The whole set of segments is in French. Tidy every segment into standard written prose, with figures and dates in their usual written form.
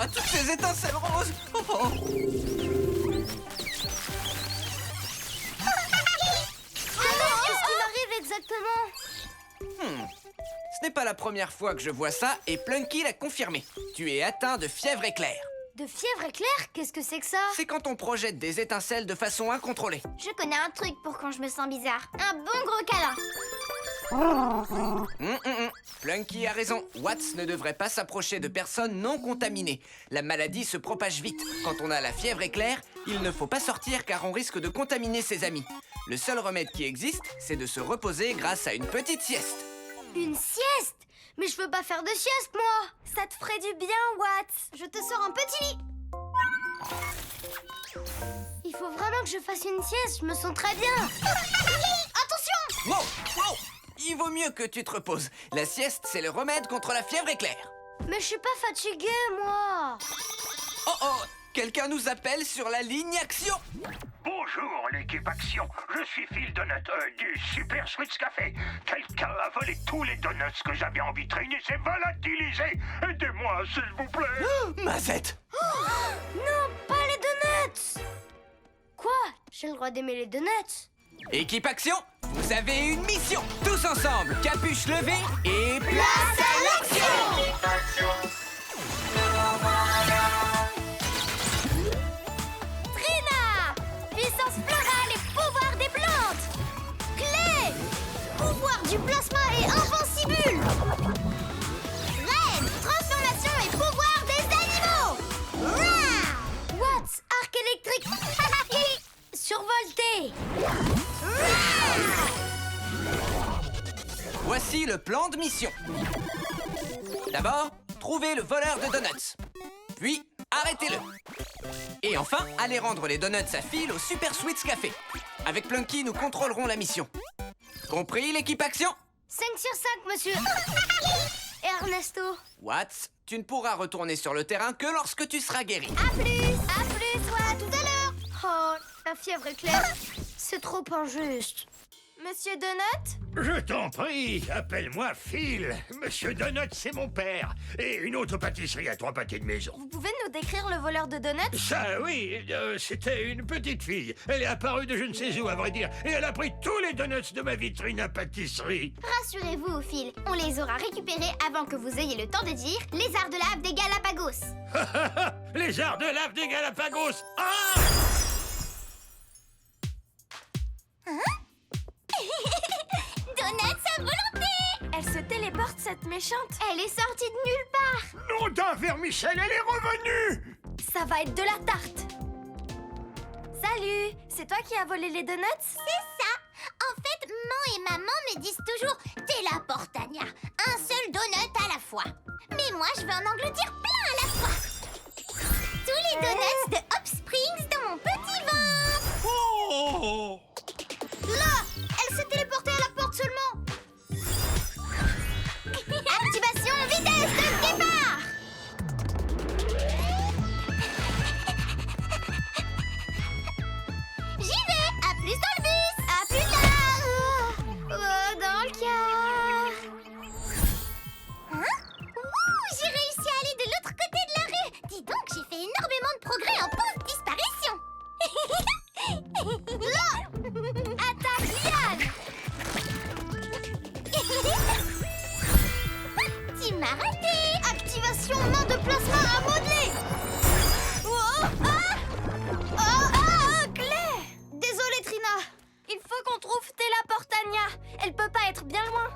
moi toutes ces étincelles roses. Oh, oh. Qu'est-ce qui m'arrive exactement? Ce n'est pas la première fois que je vois ça et Plunky l'a confirmé. Tu es atteint de fièvre éclair. De fièvre éclair? Qu'est-ce que c'est que ça? C'est quand on projette des étincelles de façon incontrôlée. Je connais un truc pour quand je me sens bizarre. Un bon gros câlin. Plunky a raison. Watts ne devrait pas s'approcher de personnes non contaminées. La maladie se propage vite. Quand on a la fièvre éclair, il ne faut pas sortir car on risque de contaminer ses amis. Le seul remède qui existe, c'est de se reposer grâce à une petite sieste. Une sieste? Mais je veux pas faire de sieste, moi. Ça te ferait du bien, Watts. Je te sors un petit lit. Il faut vraiment que je fasse une sieste, je me sens très bien. Attention! Wow, wow! Il vaut mieux que tu te reposes. La sieste, c'est le remède contre la fièvre éclair. Mais je suis pas fatiguée, moi. Oh oh! Quelqu'un nous appelle sur la ligne Action. Bonjour l'équipe Action, je suis Phil Donut du Super Sweets Café. Quelqu'un a volé tous les donuts que j'avais en vitrine et s'est volatilisé. Aidez-moi s'il vous plaît. Mazette! Non, pas les donuts. Quoi? J'ai le droit d'aimer les donuts. Équipe Action, vous avez une mission. Tous ensemble, capuche levée et Place à l'action! Trina! Puissance florale et pouvoir des plantes! Clé! Pouvoir du plasma et invincible! Reine! Transformation et pouvoir des animaux! Rah! Watts! Arc électrique! Survolté! Rah! voici le plan de mission. D'abord, trouvez le voleur de donuts. Puis, arrêtez-le. Et enfin, allez rendre les donuts à Phil au Super Sweets Café. Avec Plunky, nous contrôlerons la mission. Compris, l'équipe Action? 5 sur 5, monsieur. Et Ernesto? Watts, tu ne pourras retourner sur le terrain que lorsque tu seras guéri. À plus, ouais, à tout à l'heure. Oh, la fièvre éclair, c'est trop injuste. Monsieur Donut? Je t'en prie, appelle-moi Phil. Monsieur Donut, c'est mon père. Et une autre pâtisserie à 3 pâtés de maison. Vous pouvez nous décrire le voleur de donuts? Ça, oui, c'était une petite fille. Elle est apparue de je ne sais où, à vrai dire. Et elle a pris tous les donuts de ma vitrine à pâtisserie. Rassurez-vous, Phil, on les aura récupérés avant que vous ayez le temps de dire les arts de lave des Galapagos. Les arts de lave des Galapagos. Ah! Donuts à volonté! Elle se téléporte, cette méchante. Elle est sortie de nulle part. Nom d'un vermicelle, elle est revenue. Ça va être de la tarte. Salut, c'est toi qui as volé les donuts? C'est ça. En fait, maman et maman me disent toujours téléportania, un seul donut à la fois. Mais moi, je veux en engloutir plein à la fois. Tous les donuts de Hop Springs dans mon petit ventre. Oh! Là, elle s'est téléportée à la porte seulement. Activation vitesse de départ. J'y vais. À plus dans le bus. À plus tard. Dans le car. Hein? Ouh, j'ai réussi à aller de l'autre côté de la rue. Dis donc, j'ai fait énormément de progrès en pause disparition. Là. Attaque liane. Tu m'as raté. Activation main de plasma à modeler. Oh, Clé. Désolée, Trina. Il faut qu'on trouve Téléportania. Elle peut pas être bien loin.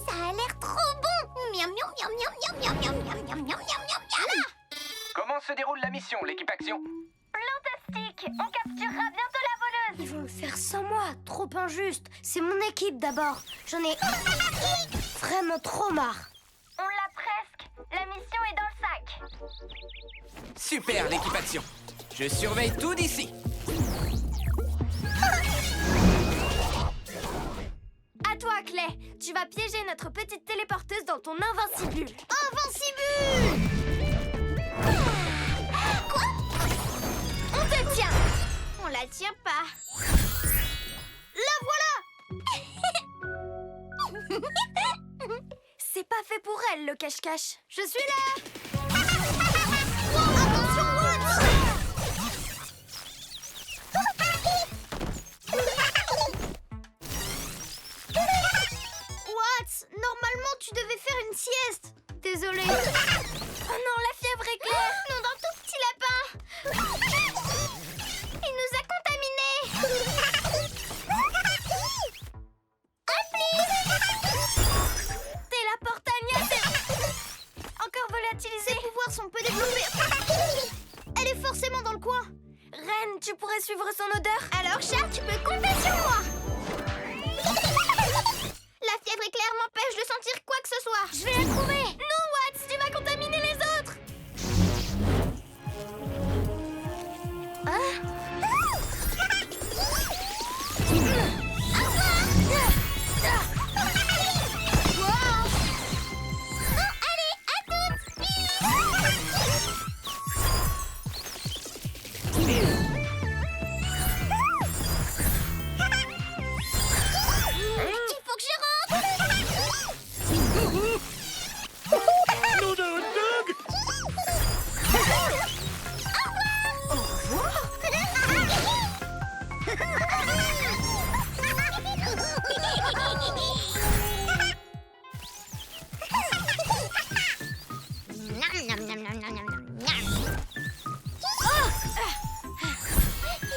Ça a l'air trop bon. Miam, miam, miam, miam, miam, miam, miam, miam, miam, miam, miam, miam. Comment se déroule la mission, l'équipe Action? Fantastique. On capturera bientôt la voleuse. Ils vont le faire sans moi. Trop injuste. C'est mon équipe d'abord. J'en ai vraiment trop marre. On l'a presque. La mission est dans le sac. Super, l'équipe Action. Je surveille tout d'ici. À toi, Clay. Tu vas piéger notre petite téléporteuse dans ton invincibule. Invincibule! Quoi? On te tient. On la tient pas. La voilà! C'est pas fait pour elle, le cache-cache. Je suis là. suivre son odeur. Alors, Charles, tu peux compter sur moi. La fièvre éclair m'empêche de sentir quoi que ce soit. Je vais la trouver. Non, Watts, tu vas contaminer les autres. Hein?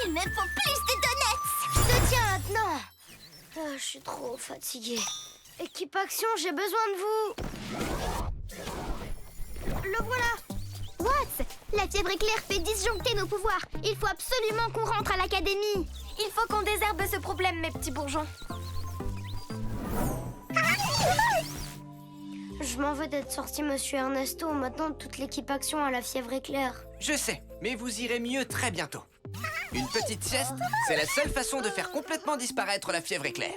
Il me faut plus de donuts. Je te tiens maintenant. Je suis trop fatiguée. Équipe Action, j'ai besoin de vous. Le voilà. Watts, la fièvre éclair fait disjoncter nos pouvoirs. Il faut absolument qu'on rentre à l'académie. Il faut qu'on désherbe ce problème, mes petits bourgeons. Je m'en veux d'être sorti, monsieur Ernesto. Maintenant, toute l'équipe Action a la fièvre éclair. Je sais, mais vous irez mieux très bientôt. Une petite sieste, c'est la seule façon de faire complètement disparaître la fièvre éclair.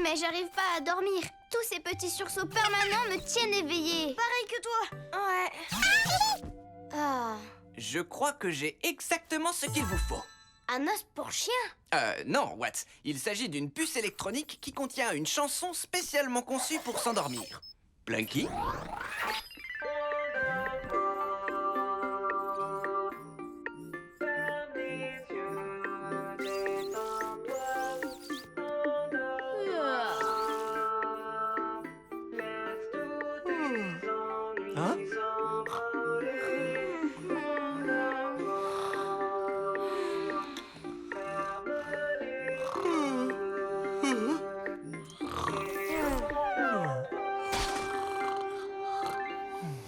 Mais j'arrive pas à dormir. Tous ces petits sursauts permanents me tiennent éveillée. Pareil que toi. Ouais. Ah. Je crois que j'ai exactement ce qu'il vous faut. Un os pour chien? Non, Watts. Il s'agit d'une puce électronique qui contient une chanson spécialement conçue pour s'endormir. Plunky? Hein?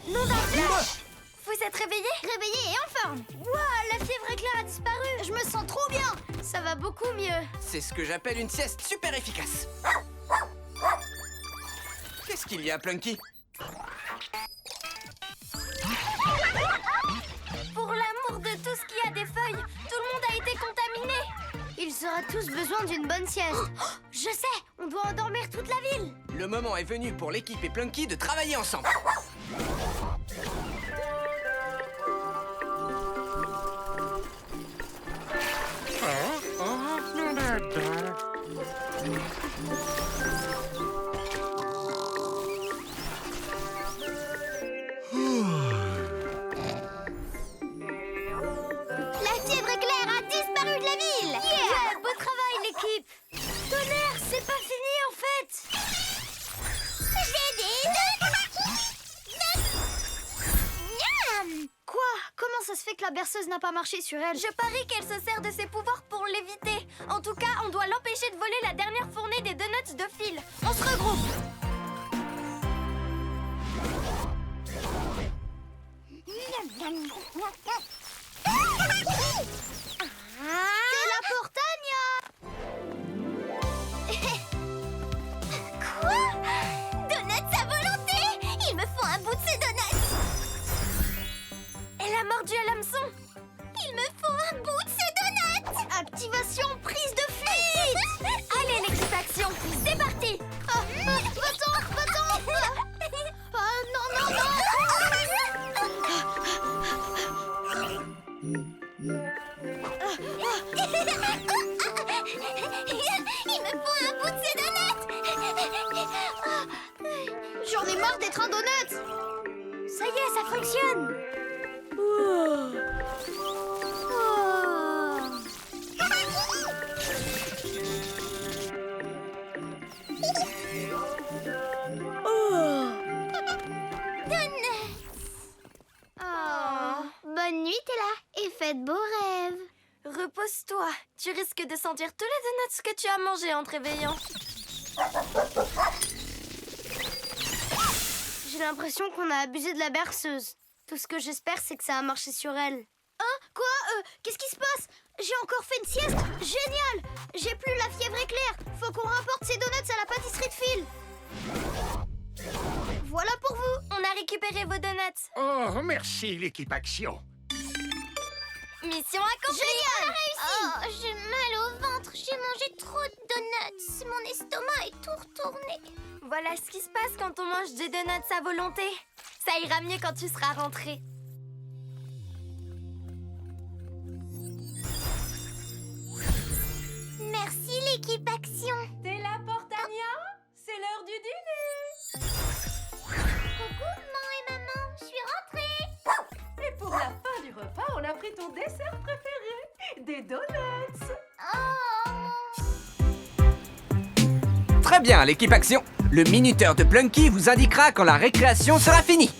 Nom d'un flash! Vous êtes réveillé? Réveillé et en forme. Waouh, la fièvre éclair a disparu. Je me sens trop bien. Ça va beaucoup mieux. C'est ce que j'appelle une sieste super efficace. Qu'est-ce qu'il y a, Plunky? Pour l'amour de tout ce qui a des feuilles, tout le monde a été contaminé. Ils auraient tous besoin d'une bonne sieste. Oh, je sais, on doit endormir toute la ville. Le moment est venu pour l'équipe et Plunky de travailler ensemble. La fièvre éclair a disparu de la ville. Yeah, beau travail l'équipe. Tonnerre, c'est pas fini en fait. J'ai des Miam. Quoi? Comment ça se fait que la berceuse n'a pas marché sur elle? Je parie qu'elle se sert de ses pouvoirs pour l'éviter. En tout cas, on doit l'empêcher de voler la dernière fournée des donuts de Phil. On se regroupe. C'est la Portania. Quoi? Donuts à volonté? Il me faut un bout de ces donuts. Elle a mordu à l'hameçon. Il me faut un bout de ces donuts. Activation prise de fuite. Allez, l'équipe Action, c'est parti. Va-t'en, va-t'en. Non, non, non. Il me faut un bout de ces donuts. J'en ai marre d'être un donut. Ça y est, ça fonctionne. Bonne nuit, Tella, et faites beaux rêves. Repose-toi. Tu risques de sentir tous les donuts que tu as mangés en te réveillant. J'ai l'impression qu'on a abusé de la berceuse. Tout ce que j'espère, c'est que ça a marché sur elle. Hein? Quoi? Qu'est-ce qui se passe? J'ai encore fait une sieste? Génial! J'ai plus la fièvre éclair. Faut qu'on rapporte ces donuts à la pâtisserie de Phil. Voilà pour vous. On a récupéré vos donuts. Oh, merci l'équipe Action. Mission accomplie! Génial! Oh, j'ai mal au ventre. J'ai mangé trop de donuts. Mon estomac est tout retourné. Voilà ce qui se passe quand on mange des donuts à volonté. Ça ira mieux quand tu seras rentré. Merci l'équipe Action. T'es là, Portania? C'est l'heure du dîner. Coucou maman et maman, je suis rentrée. Et pour la fin du repas, on a pris ton dessert préféré, des donuts. Oh. Très bien, l'équipe Action. Le minuteur de Plunky vous indiquera quand la récréation sera finie.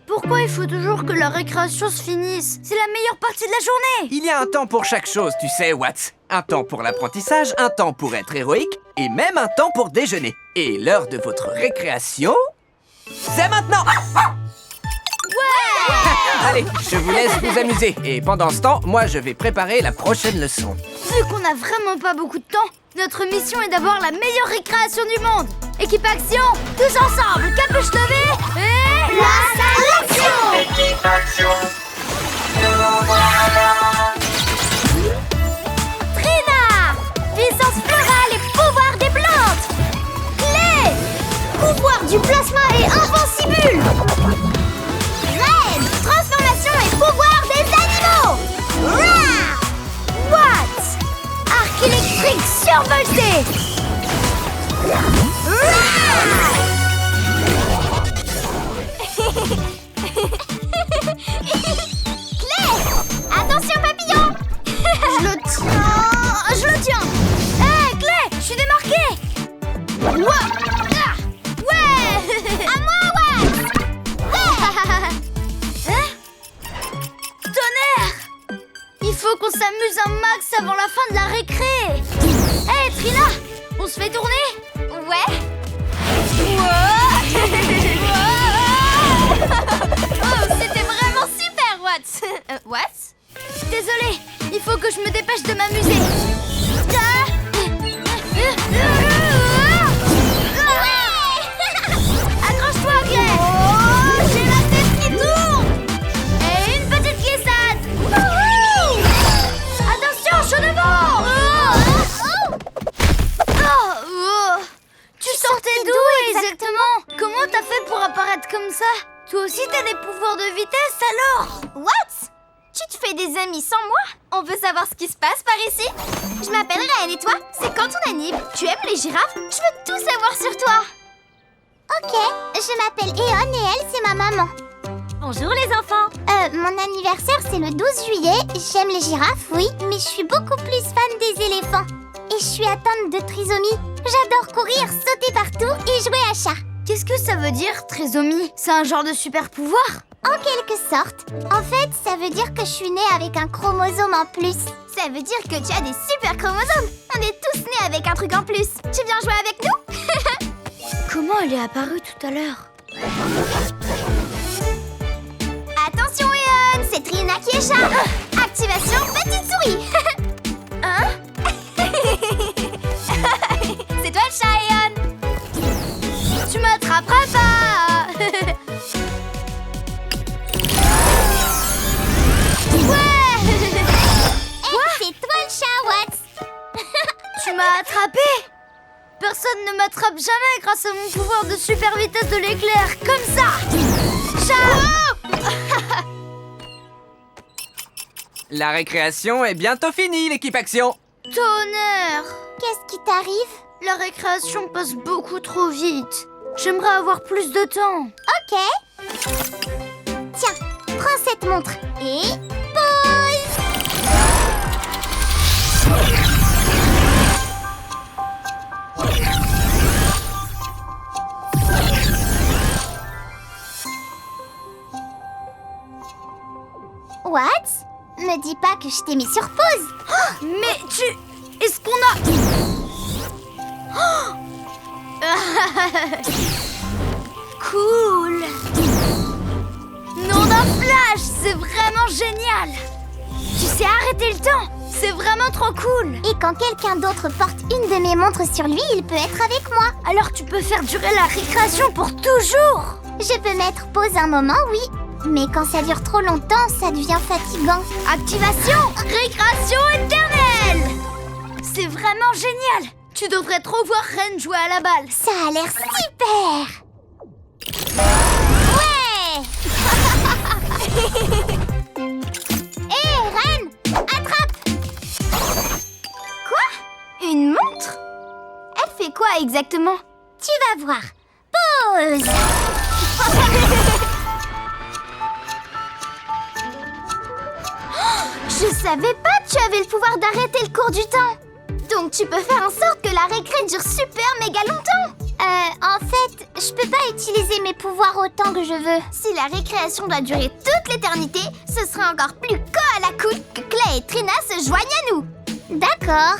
Pourquoi il faut toujours que la récréation se finisse? C'est la meilleure partie de la journée. Il y a un temps pour chaque chose, tu sais, Watts. Un temps pour l'apprentissage, un temps pour être héroïque, et même un temps pour déjeuner. Et l'heure de votre récréation, c'est maintenant. Ouais. Allez, je vous laisse vous amuser. Et pendant ce temps, moi, je vais préparer la prochaine leçon. Vu qu'on n'a vraiment pas beaucoup de temps, notre mission est d'avoir la meilleure récréation du monde. Équipe Action, tous ensemble, capuche levée et... La sélection! L'équipe Action. Trina, puissance florale et pouvoir des plantes. Clé, pouvoir du plasma et invincible. Reine, transformation et pouvoir des animaux. Rah! Watt, arc électrique survolté. Clé! Attention papillon! Je le tiens. Hé, Clé, je suis démarquée. Ouah. Ah, ouais. À moi, ouais! Hein? Tonnerre! Il faut qu'on s'amuse un max avant la fin de la récré. Hé, Trina, on se fait tourner? Ouais! Oh, c'était vraiment super, Watts. Watts? Désolée, il faut que je me dépêche de m'amuser. Accroche-toi, Clay. Oh, j'ai la tête qui tourne. Et une petite glissade. Attention, chaud devant. Tu sortais d'où exactement? Comment t'as fait pour apparaître comme ça? Toi aussi t'as des pouvoirs de vitesse alors? What? Tu te fais des amis sans moi? On veut savoir ce qui se passe par ici? Je m'appelle Raël et toi? C'est quand ton anniv? Tu aimes les girafes? Je veux tout savoir sur toi. Ok, je m'appelle Eon et elle, c'est ma maman. Bonjour les enfants. Mon anniversaire, c'est le 12 juillet. J'aime les girafes, oui, mais je suis beaucoup plus fan des éléphants. Et je suis atteinte de trisomie. J'adore courir, sauter partout et jouer à chat. Qu'est-ce que ça veut dire, trisomie? C'est un genre de super pouvoir? En quelque sorte. En fait, ça veut dire que je suis née avec un chromosome en plus. Ça veut dire que tu as des super chromosomes. On est tous nés avec un truc en plus. Tu viens jouer avec nous? Comment elle est apparue tout à l'heure? Attention, Eon, c'est Trina qui est chat. Activation petite souris. Hein? C'est toi le chat, Eon. Tu m'attraperas pas. Ouais. C'est toi le chat, Watts. Tu m'as attrapé. Personne ne m'attrape jamais grâce à mon pouvoir de super vitesse de l'éclair. Comme ça. Chat. La récréation est bientôt finie, l'équipe Action. Tonnerre. Qu'est-ce qui t'arrive? La récréation passe beaucoup trop vite. J'aimerais avoir plus de temps. Ok. Tiens, prends cette montre et pause. What? Me dis pas que je t'ai mis sur pause. Mais est-ce qu'on a... Cool. Nom d'un flash, C'est vraiment génial! Tu sais arrêter le temps! C'est vraiment trop cool! Et quand quelqu'un d'autre porte une de mes montres sur lui, il peut être avec moi. Alors tu peux faire durer la récréation pour toujours! Je peux mettre pause un moment, oui. Mais quand ça dure trop longtemps, ça devient fatigant. Activation! Récréation éternelle! C'est vraiment génial! Tu devrais trop voir Ren jouer à la balle. Ça a l'air super! Ouais! Hé, Ren! Attrape! Quoi? Une montre? Elle fait quoi exactement? Tu vas voir. Pause! Je savais pas que tu avais le pouvoir d'arrêter le cours du temps. Donc tu peux faire en sorte que la récré dure super méga longtemps. En fait, je peux pas utiliser mes pouvoirs autant que je veux. Si la récréation doit durer toute l'éternité, ce serait encore plus à la coude que Clay et Trina se joignent à nous. D'accord.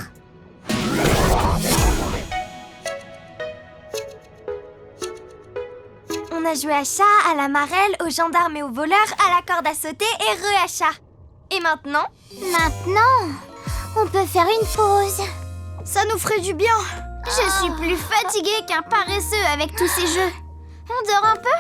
On a joué à chat, à la marelle, aux gendarmes et aux voleurs, à la corde à sauter et à chat. Et maintenant? Maintenant, on peut faire une pause. Ça nous ferait du bien. Je suis plus fatiguée qu'un paresseux avec tous ces jeux. On dort un peu?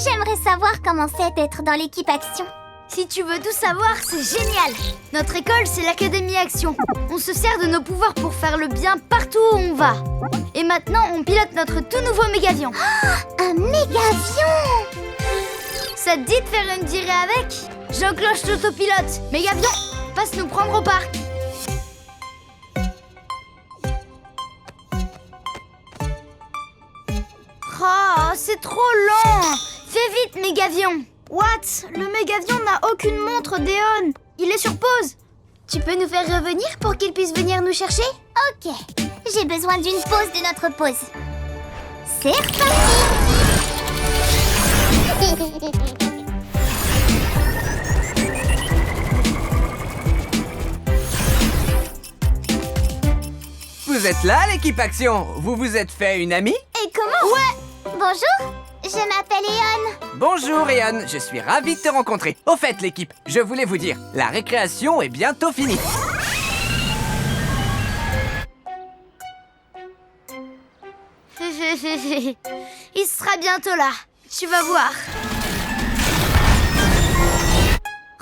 J'aimerais savoir comment c'est d'être dans l'équipe Action. Si tu veux tout savoir, c'est génial. Notre école, c'est l'Académie Action. On se sert de nos pouvoirs pour faire le bien partout où on va. Et maintenant, on pilote notre tout nouveau mégavion. Un mégavion! Ça te dit de faire une virée avec? J'enclenche l'autopilote. Mégavion, passe nous prendre au parc. Oh, c'est trop lent. Fais vite, mégavion. What? Le mégavion n'a aucune montre, Déon. Il est sur pause. Tu peux nous faire revenir pour qu'il puisse venir nous chercher? Ok. J'ai besoin d'une pause de notre pause. C'est reparti. Vous êtes là, l'équipe Action? Vous vous êtes fait une amie? Et comment? Ouais. Bonjour, je m'appelle Eon. Bonjour, Eon. Je suis ravi de te rencontrer. Au fait, l'équipe, je voulais vous dire, la récréation est bientôt finie. Il sera bientôt là. Tu vas voir.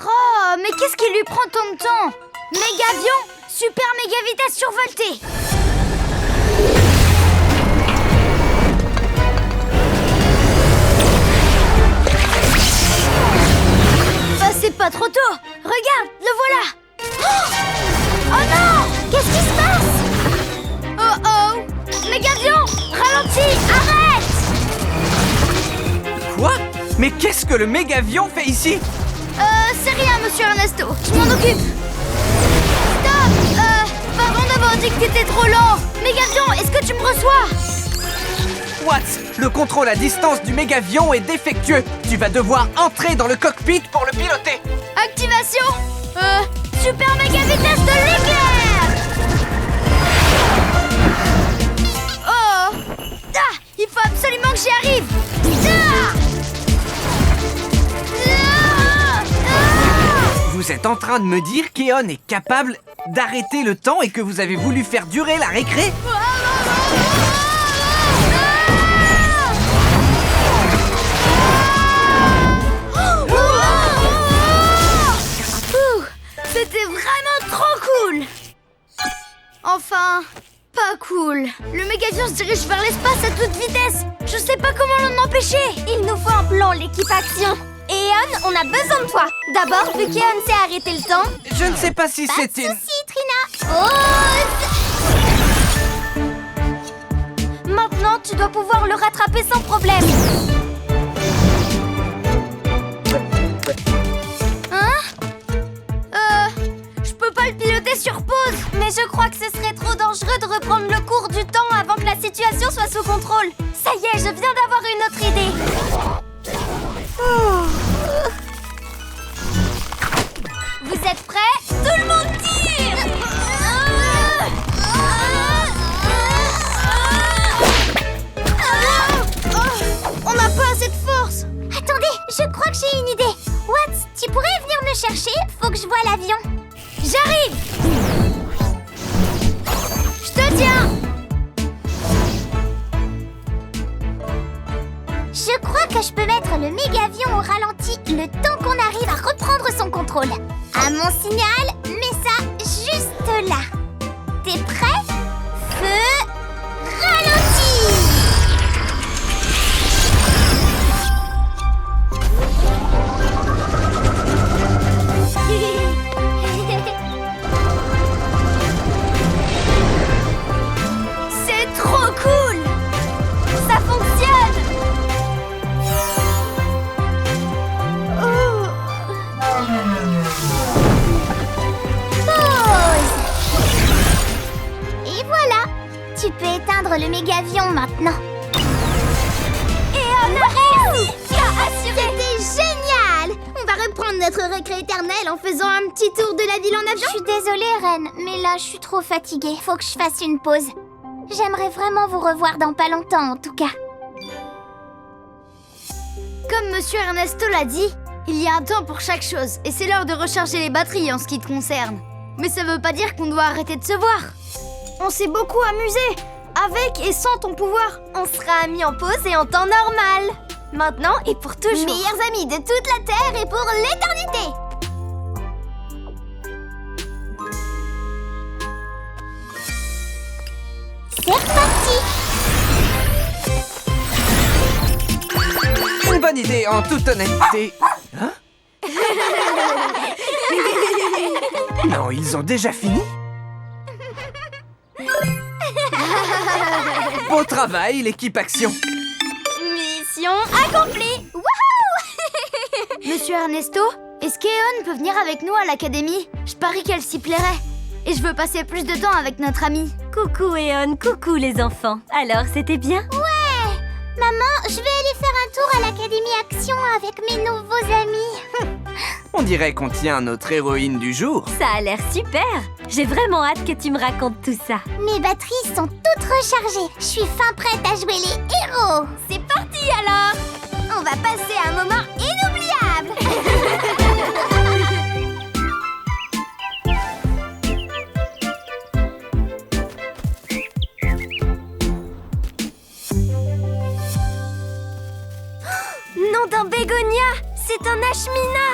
Oh, mais qu'est-ce qui lui prend tant de temps? Mégavion, super méga vitesse survoltée. C'est pas trop tôt. Regarde, le voilà. Oh non! Qu'est-ce qui se passe? Oh oh! Mégavion, ralentis, arrête! Quoi? Mais qu'est-ce que le mégavion fait ici? C'est rien, monsieur Ernesto. Je m'en occupe. Stop! Pardon d'avoir dit que t'étais trop lent. Mégavion, est-ce que tu me reçois? What? Le contrôle à distance du mégavion est défectueux. Tu vas devoir entrer dans le cockpit pour le piloter. Activation! Super méga vitesse de l'éclair! Oh! Ah! Il faut absolument que j'y arrive! Ah! Vous êtes en train de me dire qu'Eon est capable d'arrêter le temps et que vous avez voulu faire durer la récré? C'était vraiment trop cool! Enfin, pas cool. Le mégavion se dirige vers l'espace à toute vitesse. Je sais pas comment l'en empêcher. Il nous faut un plan, l'équipe Action. Et Eon, on a besoin de toi. D'abord, vu qu'Eon sait arrêter le temps. Je ne sais pas si Pas c'est de une... soucis, Trina. Pause. Maintenant, tu dois pouvoir le rattraper sans problème. Je peux pas le piloter sur pause. Mais je crois que ce serait trop dangereux de reprendre le cours du temps avant que la situation soit sous contrôle. Ça y est, je viens d'avoir une autre idée. Vous êtes prêts? Tout le monde tire! On n'a pas assez de force. Attendez, je crois que j'ai une idée. Tiens! Je crois que je peux mettre le mégavion au ralenti le temps qu'on arrive à reprendre son contrôle. À mon signal, mets ça juste là. T'es prêt? Feu, ralenti! C'est trop cool! Ça fonctionne! Pause! Et voilà! Tu peux éteindre le mégavion maintenant. Et on a réussi! C'était génial! On va reprendre notre récré éternel en faisant un petit tour de la ville en avion. Je suis désolée, Reine, mais là, je suis trop fatiguée. Faut que je fasse une pause. J'aimerais vraiment vous revoir dans pas longtemps, en tout cas. Comme Monsieur Ernesto l'a dit, il y a un temps pour chaque chose et c'est l'heure de recharger les batteries en ce qui te concerne. Mais ça veut pas dire qu'on doit arrêter de se voir. On s'est beaucoup amusé. Avec et sans ton pouvoir, on sera amis en pause et en temps normal. Maintenant et pour toujours. Meilleurs amis de toute la Terre et pour l'éternité! C'est reparti! Une bonne idée, en toute honnêteté. Hein? Non, ils ont déjà fini? Beau travail, l'équipe Action. Mission accomplie. Wouhou! Monsieur Ernesto, est-ce qu'Eon peut venir avec nous à l'académie? Je parie qu'elle s'y plairait. Et je veux passer plus de temps avec notre amie. Coucou Eon, coucou les enfants. Alors, c'était bien? Ouais! Maman, je vais aller faire un tour à l'Académie Action avec mes nouveaux amis. On dirait qu'on tient notre héroïne du jour. Ça a l'air super. J'ai vraiment hâte que tu me racontes tout ça. Mes batteries sont toutes rechargées. Je suis fin prête à jouer les héros. C'est parti alors! On va passer un moment inoubliable. Nom d'un bégonia! C'est un ashmina!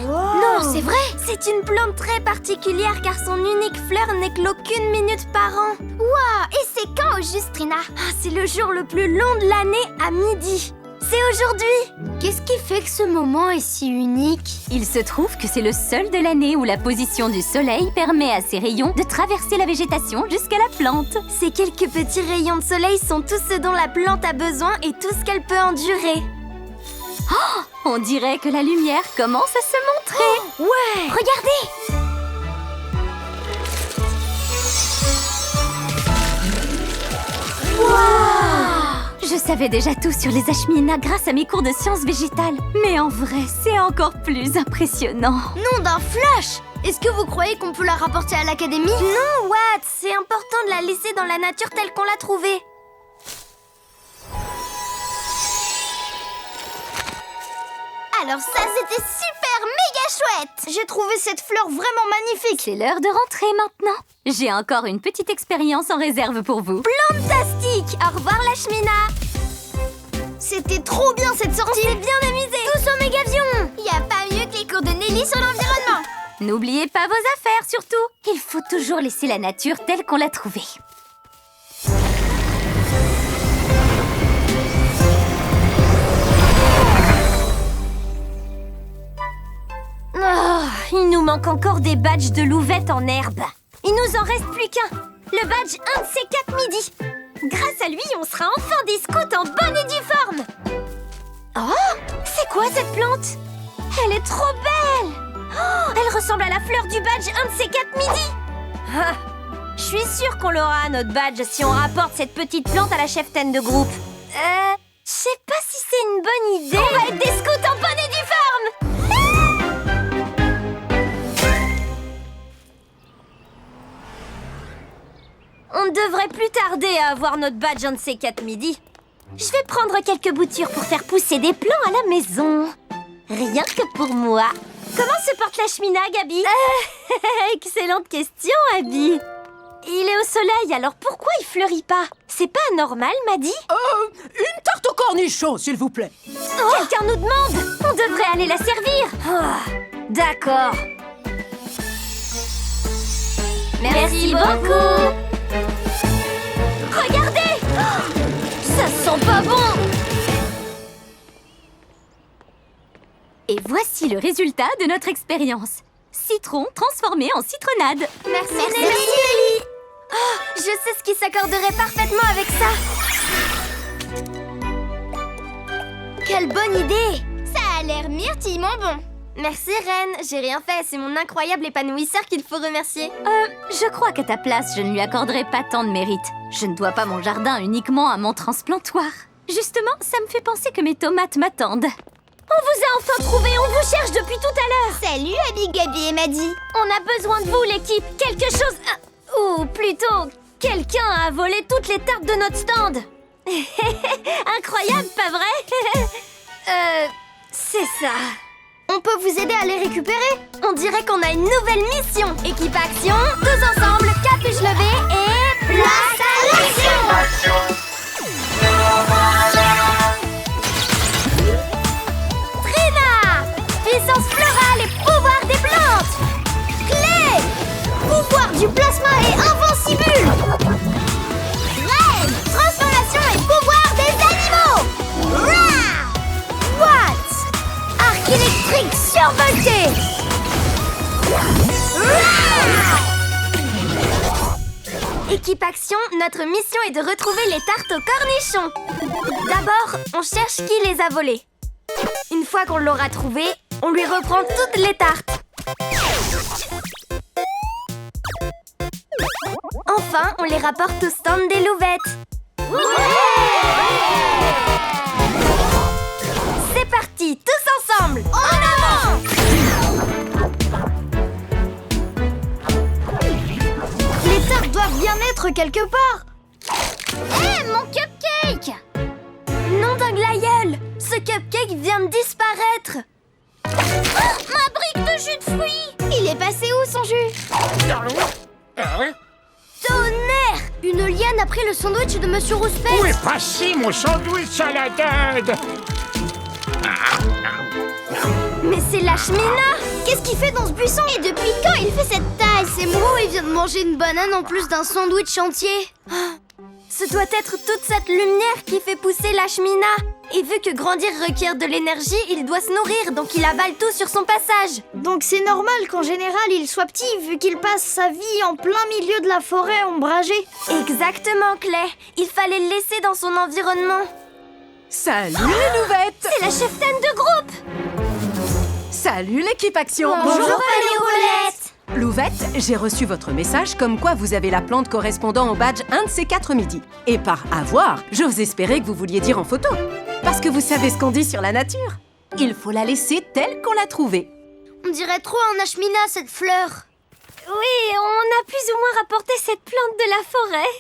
Non, c'est vrai! C'est une plante très particulière car son unique fleur n'éclot qu'une minute par an. Waouh! Et c'est quand au juste, Trina? C'est le jour le plus long de l'année à midi. C'est aujourd'hui! Qu'est-ce qui fait que ce moment est si unique? Il se trouve que c'est le seul de l'année où la position du soleil permet à ses rayons de traverser la végétation jusqu'à la plante. Ces quelques petits rayons de soleil sont tout ce dont la plante a besoin et tout ce qu'elle peut endurer. On dirait que la lumière commence à se montrer. Ouais! Regardez! Je savais déjà tout sur les ashminas grâce à mes cours de sciences végétales. Mais en vrai, c'est encore plus impressionnant. Nom d'un flash! Est-ce que vous croyez qu'on peut la rapporter à l'académie? Non, Watt, c'est important de la laisser dans la nature telle qu'on l'a trouvée. Alors ça, c'était super méga chouette! J'ai trouvé cette fleur vraiment magnifique! C'est l'heure de rentrer maintenant. J'ai encore une petite expérience en réserve pour vous. Fantastique! Au revoir l'ashmina! C'était trop bien cette sortie! On s'est bien amusé! Tous au mégavion! Y a pas mieux que les cours de Nelly sur l'environnement! N'oubliez pas vos affaires surtout. Il faut toujours laisser la nature telle qu'on l'a trouvée. Oh, il nous manque encore des badges de louvettes en herbe. Il nous en reste plus qu'un. Le badge 1 de ces 4 midi. Grâce à lui, on sera enfin des scouts en bonne et due forme. Oh, c'est quoi cette plante? Elle est trop belle. Oh, elle ressemble à la fleur du badge 1 de ces 4 midi. Ah, je suis sûre qu'on l'aura, notre badge, si on rapporte cette petite plante à la cheftaine de groupe. Je sais pas si c'est une bonne idée. On va être des scouts en bonne et due forme. On ne devrait plus tarder à avoir notre badge un de ces 4 midi. Je vais prendre quelques boutures pour faire pousser des plants à la maison. Rien que pour moi. Comment se porte l'ashmina, Gabi? Excellente question, Abby. Il est soleil, alors pourquoi il fleurit pas? C'est pas normal, Maddy? Une tarte au cornichon, s'il vous plaît. Quelqu'un nous demande! On devrait aller la servir! D'accord. Merci beaucoup! Regardez! Ça sent pas bon! Et voici le résultat de notre expérience. Citron transformé en citronnade. Merci Nelly. Oh, je sais ce qui s'accorderait parfaitement avec ça. Quelle bonne idée! Ça a l'air myrtillement bon. Merci Reine, j'ai rien fait, c'est mon incroyable épanouisseur qu'il faut remercier. Je crois qu'à ta place, je ne lui accorderai pas tant de mérite. Je ne dois pas mon jardin uniquement à mon transplantoir. Justement, ça me fait penser que mes tomates m'attendent. On vous a enfin trouvé, on vous cherche depuis tout à l'heure. Salut, Abby, Gabi et Maddy. On a besoin de vous, l'équipe. Quelque chose... ou plutôt, quelqu'un a volé toutes les tartes de notre stand. Incroyable, pas vrai? C'est ça. On peut vous aider à les récupérer? On dirait qu'on a une nouvelle mission. Équipe action, tous ensemble, capuche levée et... place à l'action! Trina! Puissance florale et pouvoir des plantes! Clé! Pouvoir du plasma et invincible! Reine! Transformation et pouvoir des animaux! Rah! What? Arc électrique survolté! Équipe action, notre mission est de retrouver les tartes aux cornichons. D'abord, on cherche qui les a volées. Une fois qu'on l'aura trouvé, on lui reprend toutes les tartes. Enfin, on les rapporte au stand des Louvettes. C'est parti, tous ensemble! En avant! Les tartes doivent bien être quelque part. Hé, mon cupcake! Nom d'un glaïeul! Ce cupcake vient de disparaître. Oh, ma brique de jus de fruits! Il est passé où, son jus? Tonnerre! Une liane a pris le sandwich de Monsieur Rouspète. Où est passé mon sandwich à la dinde? Mais c'est Lashmina! Qu'est-ce qu'il fait dans ce buisson? Et depuis quand il fait cette taille? C'est Mou, il vient de manger une banane en plus d'un sandwich entier. Ce doit être toute cette lumière qui fait pousser Lashmina. Et vu que grandir requiert de l'énergie, il doit se nourrir, donc il avale tout sur son passage. Donc c'est normal qu'en général il soit petit, vu qu'il passe sa vie en plein milieu de la forêt ombragée. Exactement, Clay. Il fallait le laisser dans son environnement. Salut les Louvettes! C'est la cheftaine de groupe. Salut l'équipe action! Bonjour, Paléolette! Louvette, j'ai reçu votre message comme quoi vous avez la plante correspondant au badge 1 de ces 4 midis. Et par avoir, j'ose espérer que vous vouliez dire en photo. Parce que vous savez ce qu'on dit sur la nature. Il faut la laisser telle qu'on l'a trouvée. On dirait trop un Ashmina, cette fleur. Oui, on a plus ou moins rapporté cette plante de la forêt.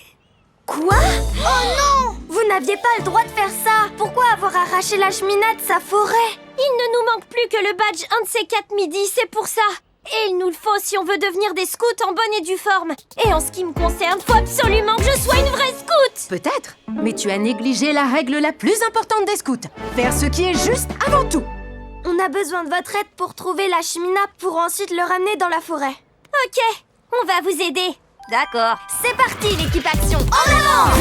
Quoi? Oh non! Vous n'aviez pas le droit de faire ça. Pourquoi avoir arraché l'Ashmina de sa forêt? Il ne nous manque plus que le badge 1 de ces 4 midis, c'est pour ça. Et il nous le faut si on veut devenir des scouts en bonne et due forme. Et en ce qui me concerne, faut absolument que je sois une vraie scout. Peut-être, mais tu as négligé la règle la plus importante des scouts. Faire ce qui est juste avant tout. On a besoin de votre aide pour trouver l'Ashmina pour ensuite le ramener dans la forêt. Ok, on va vous aider. D'accord. C'est parti, l'équipe action. En avant!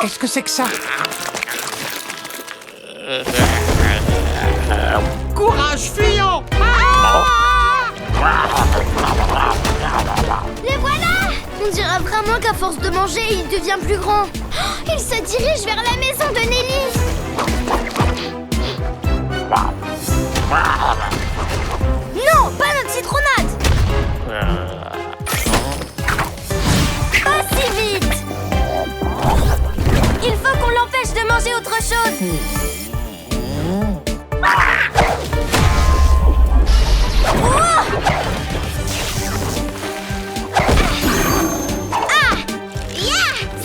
Qu'est-ce que c'est que ça? Courage, fuyons! Les voilà! On dirait vraiment qu'à force de manger, il devient plus grand. Oh, il se dirige vers la maison de Nelly. Non, pas notre citronnade! Pas si vite! Il faut qu'on l'empêche de manger autre chose.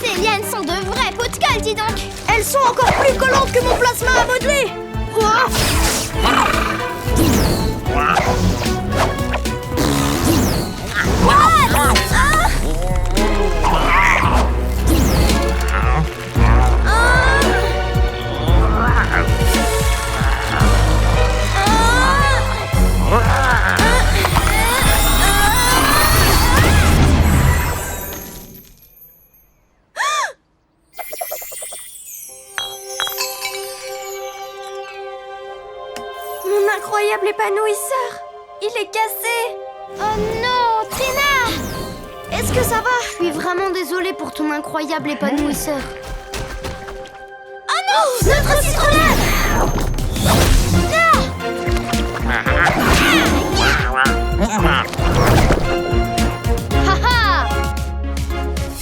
Ces lianes sont de vrais pots de colle, dis donc. Elles sont encore plus collantes que mon plasma à modeler. Mon incroyable épanouisseur! Il est cassé! Oh non, Trina! Est-ce que ça va? Je suis vraiment désolée pour ton incroyable épanouisseur. Oh non! Notre citronnade! Haha!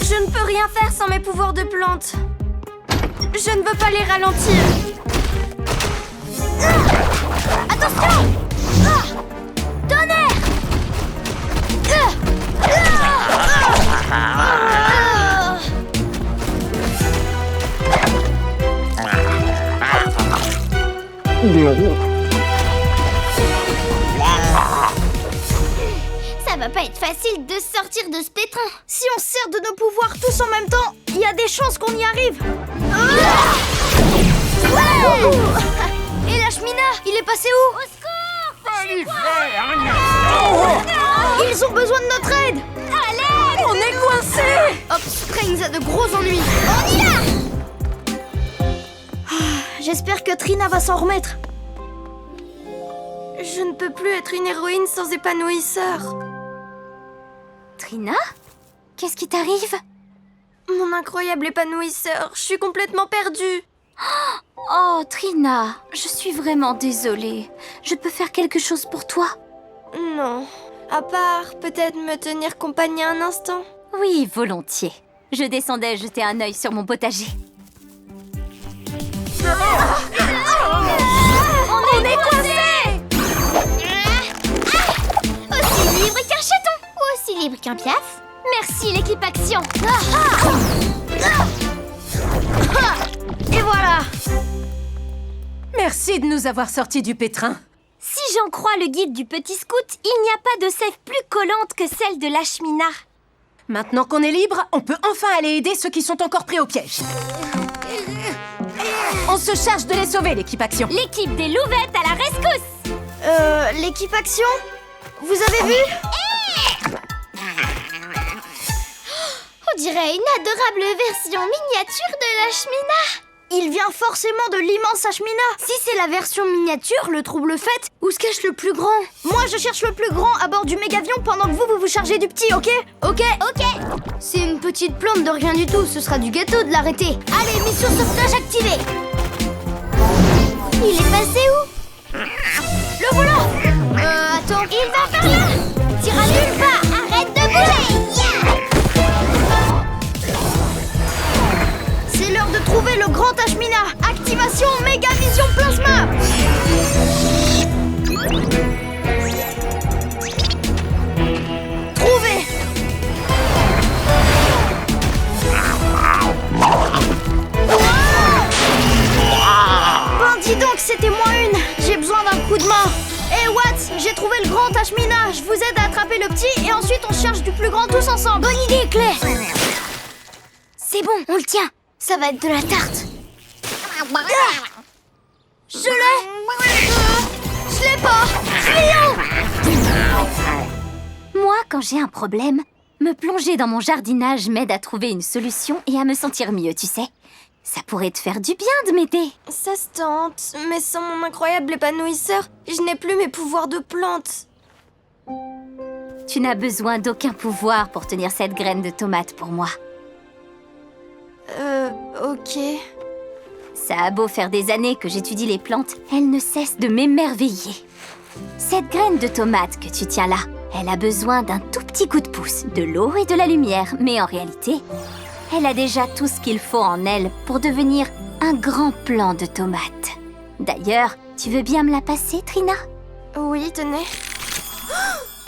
Je ne peux rien faire sans mes pouvoirs de plante. Je ne veux pas les ralentir. Attention! Tonnerre! Ça va pas être facile de sortir de ce pétrin. Si on sert de nos pouvoirs tous en même temps, il y a des chances qu'on y arrive. Et Lashmina, il est passé où? Au secours! Ils ont besoin de notre aide. Allez! On est coincés! Hop, Strange a de gros ennuis. On y va! J'espère que Trina va s'en remettre. Je ne peux plus être une héroïne sans épanouisseur. Trina? Qu'est-ce qui t'arrive? Mon incroyable épanouisseur, je suis complètement perdue. Oh, Trina, je suis vraiment désolée. Je peux faire quelque chose pour toi? Non. À part peut-être me tenir compagnie un instant. Oui, volontiers. Je descendais jeter un œil sur mon potager. On est coincés! Aussi libre qu'un chaton! Ou aussi libre qu'un piaf? Merci, l'équipe Action! Et voilà. Merci de nous avoir sortis du pétrin. Si j'en crois le guide du petit scout, il n'y a pas de sève plus collante que celle de Lashmina. Maintenant qu'on est libre, on peut enfin aller aider ceux qui sont encore pris au piège. On se charge de les sauver, l'équipe Action. L'équipe des louvettes à la rescousse! L'équipe Action? Vous avez vu? On dirait une adorable version miniature de Lashmina. Il vient forcément de l'immense Ashmina. Si c'est la version miniature, le trouble fait, où se cache le plus grand? Moi, je cherche le plus grand à bord du mégavion pendant que vous vous chargez du petit, ok? Ok. C'est une petite plante de rien du tout, ce sera du gâteau de l'arrêter. Allez, mission sauvetage activée. Il est passé où? Le voilà. Attends. Il va par là! Tira nulle part! Arrête de bouger! C'est l'heure de trouver le grand Ashmina. Activation Méga Vision Plasma. Trouvé. Ben dis donc, c'était moi une. J'ai besoin d'un coup de main. Hey Watts, j'ai trouvé le grand Ashmina. Je vous aide à attraper le petit et ensuite on se charge du plus grand tous ensemble. Bonne idée, Claire. C'est bon, on le tient. Ça va être de la tarte. Je l'ai. Je l'ai pas. Moi, quand j'ai un problème, me plonger dans mon jardinage m'aide à trouver une solution et à me sentir mieux, tu sais. Ça pourrait te faire du bien de m'aider. Ça se tente, mais sans mon incroyable épanouisseur, je n'ai plus mes pouvoirs de plante. Tu n'as besoin d'aucun pouvoir pour tenir cette graine de tomate pour moi. Ok. Ça a beau faire des années que j'étudie les plantes, elles ne cessent de m'émerveiller. Cette graine de tomate que tu tiens là, elle a besoin d'un tout petit coup de pouce, de l'eau et de la lumière. Mais en réalité, elle a déjà tout ce qu'il faut en elle pour devenir un grand plant de tomates. D'ailleurs, tu veux bien me la passer, Trina? Oui, tenez.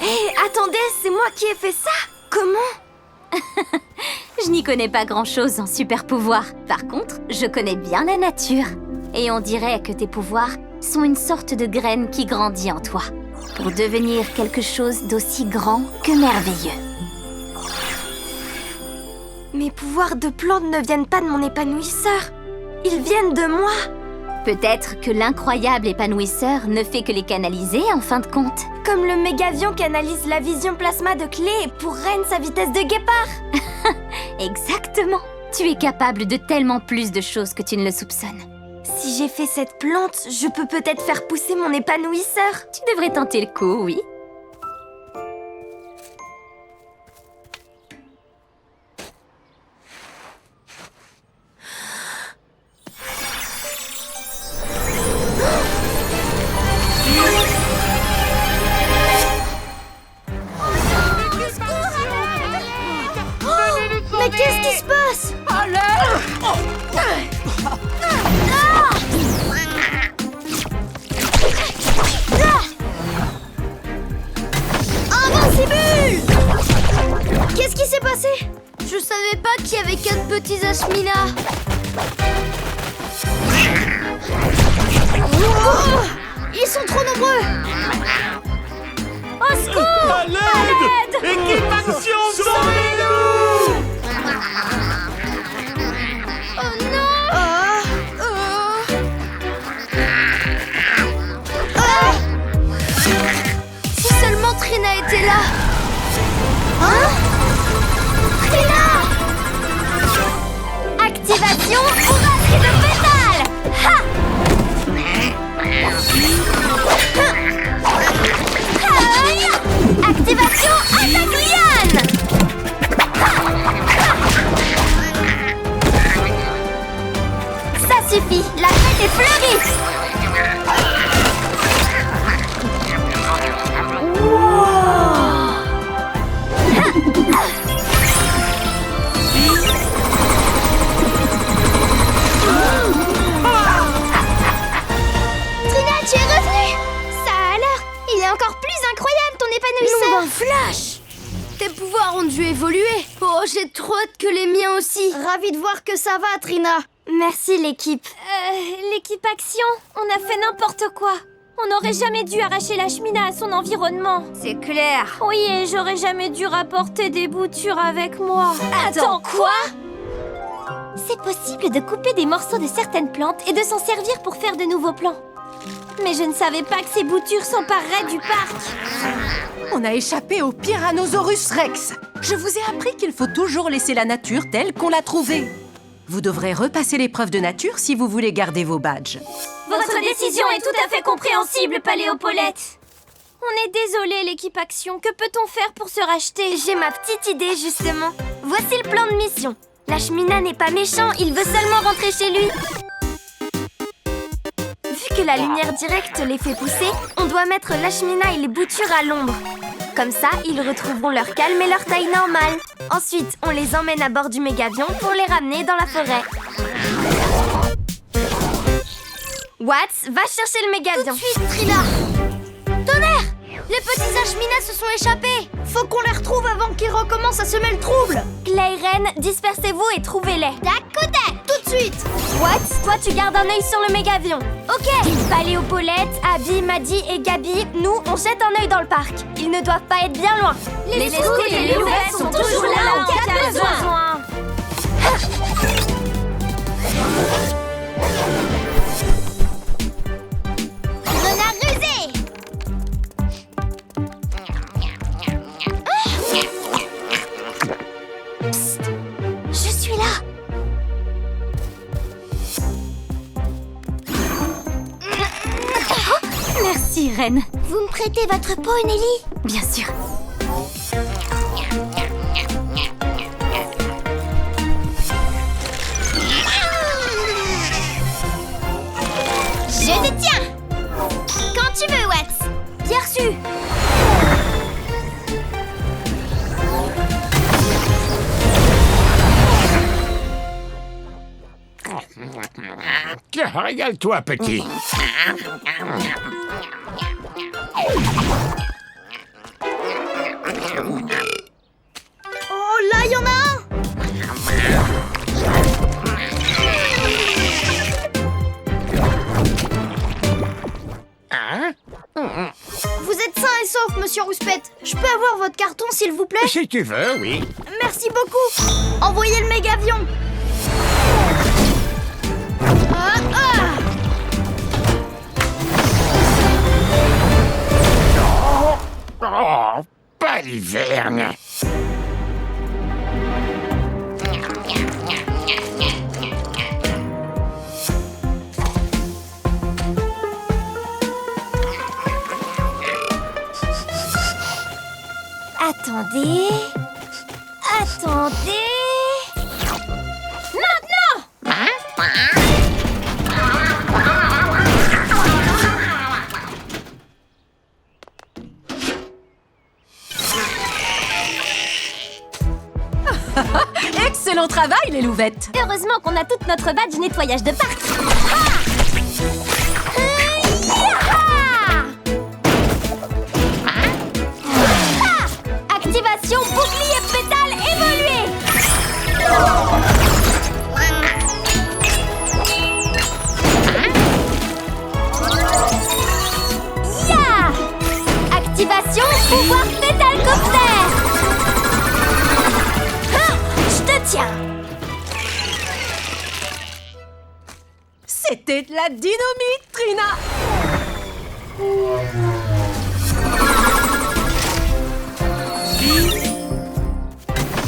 Hé, attendez, c'est moi qui ai fait ça? Comment? Je n'y connais pas grand-chose en super pouvoir. Par contre, je connais bien la nature. Et on dirait que tes pouvoirs sont une sorte de graine qui grandit en toi, pour devenir quelque chose d'aussi grand que merveilleux. Mes pouvoirs de plante ne viennent pas de mon épanouisseur. Ils viennent de moi. Peut-être que l'incroyable épanouisseur ne fait que les canaliser en fin de compte. Comme le mégavion canalise la vision plasma de Clé pour Reine sa vitesse de guépard. Exactement. Tu es capable de tellement plus de choses que tu ne le soupçonnes. Si j'ai fait cette plante, je peux peut-être faire pousser mon épanouisseur. Tu devrais tenter le coup, oui. Mais qu'est-ce qui se passe? Invincible! Qu'est-ce qui s'est passé? Je savais pas qu'il y avait 4 petits ashminas. Oh, ils sont trop nombreux. Au secours! À l'aide! Équipe Action, sauvez-nous! Oh non! Si seulement Trina était là! Hein? Trina! Activation bourrasque de pétales! Ha! Aïe! Activation attaque liane! Ça suffit, la fête est fleurie! Trina, tu es revenue! Ça alors? Il est encore plus incroyable ton épanouisseur! Flash! Tes pouvoirs ont dû évoluer! Oh, j'ai trop hâte que les miens aussi! Ravie de voir que ça va, Trina! Merci l'équipe. L'équipe Action, on a fait n'importe quoi. On n'aurait jamais dû arracher la cheminée à son environnement. C'est clair! Oui, et j'aurais jamais dû rapporter des boutures avec moi. Attends, quoi? C'est possible de couper des morceaux de certaines plantes et de s'en servir pour faire de nouveaux plants. Mais je ne savais pas que ces boutures s'empareraient du parc. On a échappé au Tyrannosaurus Rex. Je vous ai appris qu'il faut toujours laisser la nature telle qu'on l'a trouvée. Vous devrez repasser l'épreuve de nature si vous voulez garder vos badges. Votre décision est tout à fait compréhensible, Paléopaulette. On est désolé, l'équipe Action. Que peut-on faire pour se racheter? J'ai ma petite idée, justement. Voici le plan de mission. Lashmina n'est pas méchant, il veut seulement rentrer chez lui. Vu que la lumière directe les fait pousser, on doit mettre Lashmina et les boutures à l'ombre. Comme ça, ils retrouveront leur calme et leur taille normale. Ensuite, on les emmène à bord du mégavion pour les ramener dans la forêt. Watts, va chercher le mégavion. Tout de suite, Trina! Tonnerre! Les petits ashminas se sont échappés! Faut qu'on les retrouve avant qu'ils recommencent à semer le trouble! Clay, Ren, dispersez-vous et trouvez-les. D'accord! Tout de suite! Watts, toi tu gardes un œil sur le mégavion. Ok! Paléopaulette, Abby, Maddie et Gabi, nous on jette un œil dans le parc. Ils ne doivent pas être bien loin. Les scouts et les louvettes sont toujours là en cas de besoin. Renard rusé! Psst, je suis là. Merci, Ren. Vous me prêtez votre peau, Nelly? Bien sûr. Je te tiens! Quand tu veux, Watts! Bien reçu. Tiens, régale-toi, petit. Oh, là, il y en a un! Hein? Vous êtes sain et sauf, monsieur Rouspette. Je peux avoir votre carton, s'il vous plaît? Si tu veux, oui. Merci beaucoup. Envoyez le mégavion. Ah, ah. Oh, pas l'hiverne. Attendez... Attendez... Maintenant! Excellent travail, les louvettes! Heureusement qu'on a toute notre badge nettoyage de parc. Activation bouclier pétale évolué. Ya! Activation pouvoir pétalcoptère. Je te tiens. C'était de la dynamite, Trina!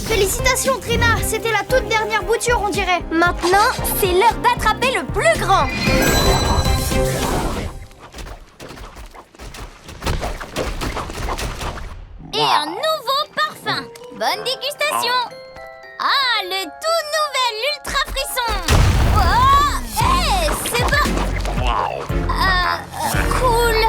Félicitations, Trina. C'était la toute dernière bouture, on dirait. Maintenant, c'est l'heure d'attraper le plus grand. Et un nouveau parfum. Bonne dégustation. Ah, le tout nouvel Ultra Frisson. Oh, hey, c'est pas... cool.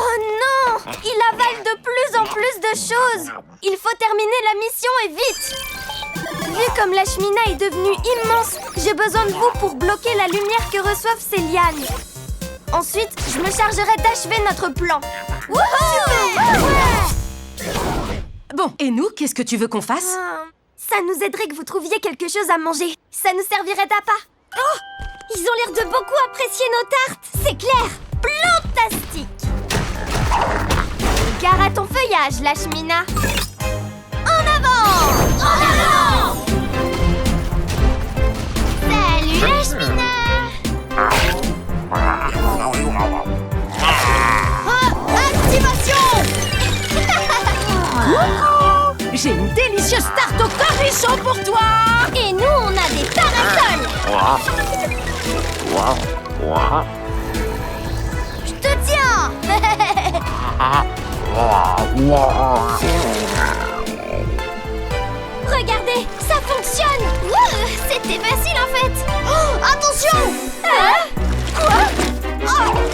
Oh non! Il avale de plus en plus de choses. Il faut terminer la mission et vite. Vu comme la chemina est devenue immense, j'ai besoin de vous pour bloquer la lumière que reçoivent ces lianes. Ensuite, je me chargerai d'achever notre plan. Wouhou! Bon, et nous, qu'est-ce que tu veux qu'on fasse? Ça nous aiderait que vous trouviez quelque chose à manger. Ça nous servirait d'appât. Oh! Ils ont l'air de beaucoup apprécier nos tartes. C'est clair. Plantastique. Gare à ton feuillage, la chemina. En avant! En avant! Salut la chemina. Activation! J'ai une délicieuse tarte au cornichon pour toi! Et nous, on a des parasols. Je te tiens. Regardez, ça fonctionne. C'était facile en fait. Oh, attention. Hein? Quoi? Oh,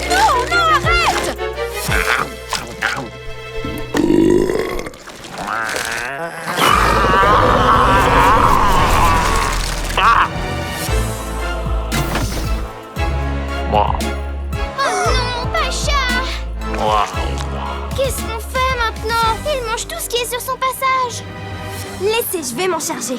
non, non, arrête. Oh non, Pacha. Qu'est-ce qu'on fait maintenant? Il mange tout ce qui est sur son passage. Laissez, je vais m'en charger.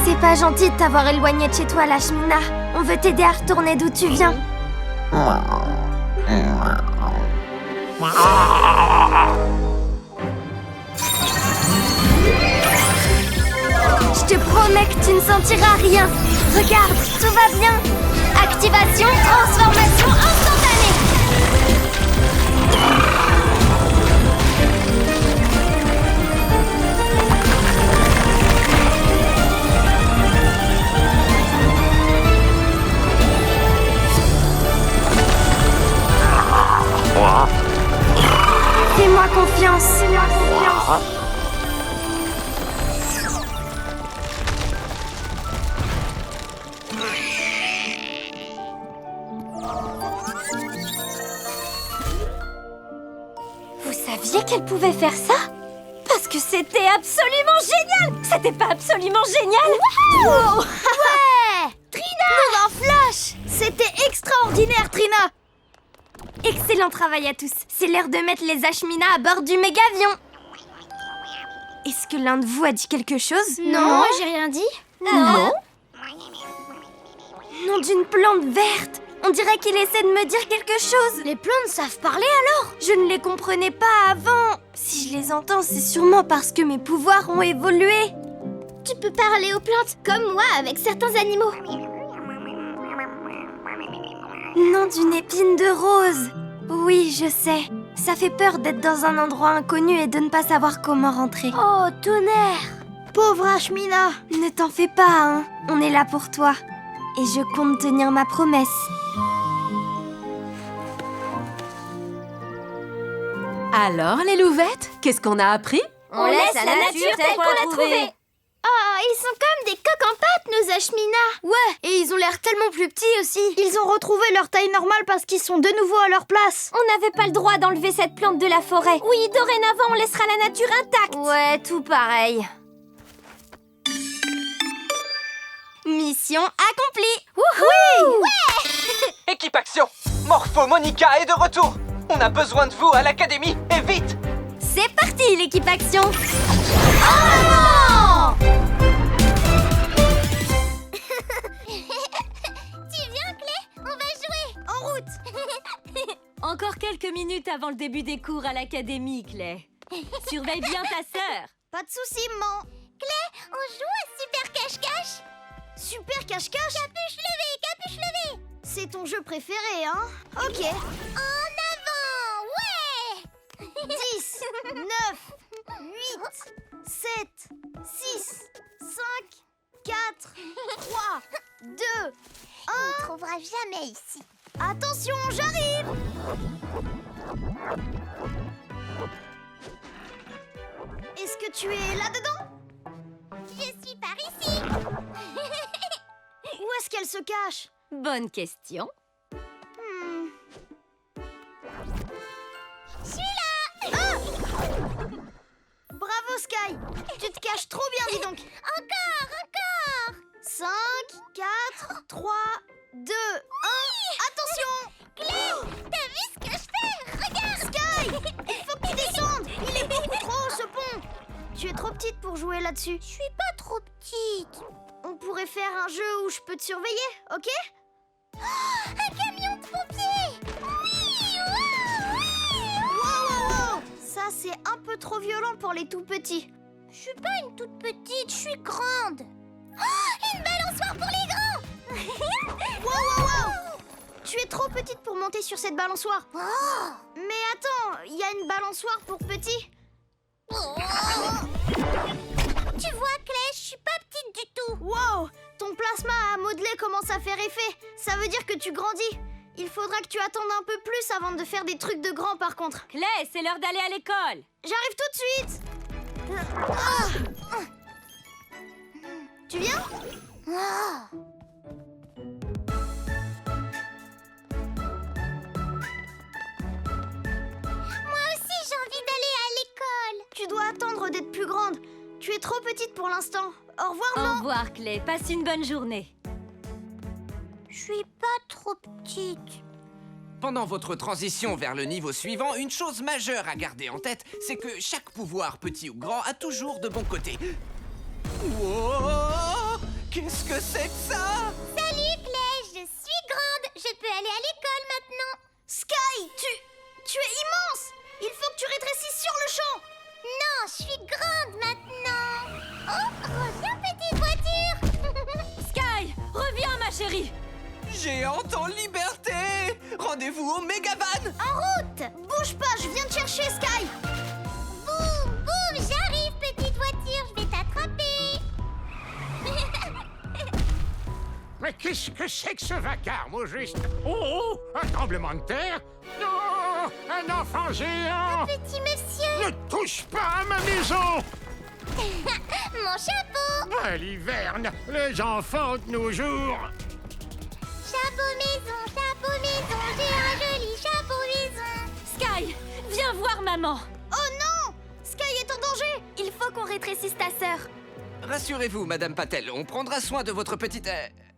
C'est pas gentil de t'avoir éloigné de chez toi, la chemina. On veut t'aider à retourner d'où tu viens. Je te promets que tu ne sentiras rien. Regarde, tout va bien. Activation, transformation instantanée. Fais-moi confiance. Fais-moi confiance. Vous saviez qu'elle pouvait faire ça? Parce que c'était absolument génial! C'était pas absolument génial? Wow. Ouais. Trina! Un flash! C'était extraordinaire, Trina! Excellent travail à tous. C'est l'heure de mettre les Ashmina à bord du mégavion. Est-ce que l'un de vous a dit quelque chose? Non, j'ai rien dit. Non. Nom d'une plante verte. On dirait qu'il essaie de me dire quelque chose. Les plantes savent parler alors? Je ne les comprenais pas avant. Si je les entends, c'est sûrement parce que mes pouvoirs ont évolué. Tu peux parler aux plantes comme moi avec certains animaux. Nom d'une épine de rose. Oui, je sais. Ça fait peur d'être dans un endroit inconnu et de ne pas savoir comment rentrer. Oh, tonnerre! Pauvre Ashmina! Ne t'en fais pas, hein. On est là pour toi. Et je compte tenir ma promesse. Alors, les louvettes, qu'est-ce qu'on a appris? On laisse la nature telle qu'on l'a trouvée. Ah, ils sont comme des coques en pâte, nos Ashmina! Ouais, et ils ont l'air tellement plus petits aussi! Ils ont retrouvé leur taille normale parce qu'ils sont de nouveau à leur place! On n'avait pas le droit d'enlever cette plante de la forêt. Oui, dorénavant, on laissera la nature intacte. Ouais, tout pareil. Mission accomplie. Wouhou! Équipe Action! Morpho Monica est de retour! On a besoin de vous à l'académie, et vite! C'est parti, l'équipe Action. Tu viens, Clé? On va jouer. En route. Encore quelques minutes avant le début des cours à l'académie, Clé. Surveille bien ta sœur. Pas de soucis, maman! Clé, on joue à Super Cache-Cache? Super cache-cache? Capuche levée. C'est ton jeu préféré, hein? Ok. En avant, ouais. 10, 9, 8, 7, 6, 5, 4, 3, 2, On ne trouvera jamais ici. attention, j'arrive! Est-ce que tu es là-dedans? Je suis par ici. Où est-ce qu'elle se cache? Bonne question. Je suis là. Bravo, Sky! Tu te caches trop bien, dis donc! Encore. 5, 4, 3, 2, 1, attention! Clé, t'as vu ce que je fais? Regarde. Sky! Il faut que tu descendes! Il est beaucoup trop haut, ce pont! Tu es trop petite pour jouer là-dessus. Je suis pas trop petite. On pourrait faire un jeu où je peux te surveiller, ok? Un camion de pompiers. Oui. Wow! Ça, c'est un peu trop violent pour les tout petits. Je suis pas une toute petite, je suis grande. Une balançoire pour les grands. Wow! Tu es trop petite pour monter sur cette balançoire. Oh. Mais attends, il y a une balançoire pour petits. Tu vois, Clé, je suis pas petite du tout. Wow! Ton plasma à modeler commence à faire effet. Ça veut dire que tu grandis. Il faudra que tu attendes un peu plus avant de faire des trucs de grand, par contre. Clé, c'est l'heure d'aller à l'école. J'arrive tout de suite. Tu viens? Moi aussi, j'ai envie d'aller à l'école. Tu dois attendre d'être plus grande. Tu es trop petite pour l'instant. Au revoir, Au maman. revoir, Clé. Passe une bonne journée. Je suis pas trop petite. Pendant votre transition vers le niveau suivant, une chose majeure à garder en tête, c'est que chaque pouvoir, petit ou grand, a toujours de bons côtés. Wow! Qu'est-ce que c'est que ça? Salut, Clé, je suis grande. Je peux aller à l'école maintenant. Sky, tu es immense. Il faut que tu rétrécisses sur le champ. Non, je suis grande maintenant. Oh, reviens, petite voiture. Sky, reviens, ma chérie. Géante en liberté! Rendez-vous au Megavan! En route. Bouge pas, je viens te chercher, Sky. Boum, boum, j'arrive, petite voiture. Je vais t'attraper. Mais qu'est-ce que c'est que ce vacarme au juste? Oh, un tremblement de terre? Non, un enfant géant! Petit monsieur. Ne touche pas à ma maison! Mon chapeau. À l'hiverne, les enfants de nos jours! Chapeau maison, j'ai un joli chapeau maison. Sky, viens voir maman. Oh non! Sky est en danger. Il faut qu'on rétrécisse ta sœur. Rassurez-vous, Madame Patel, on prendra soin de votre petite...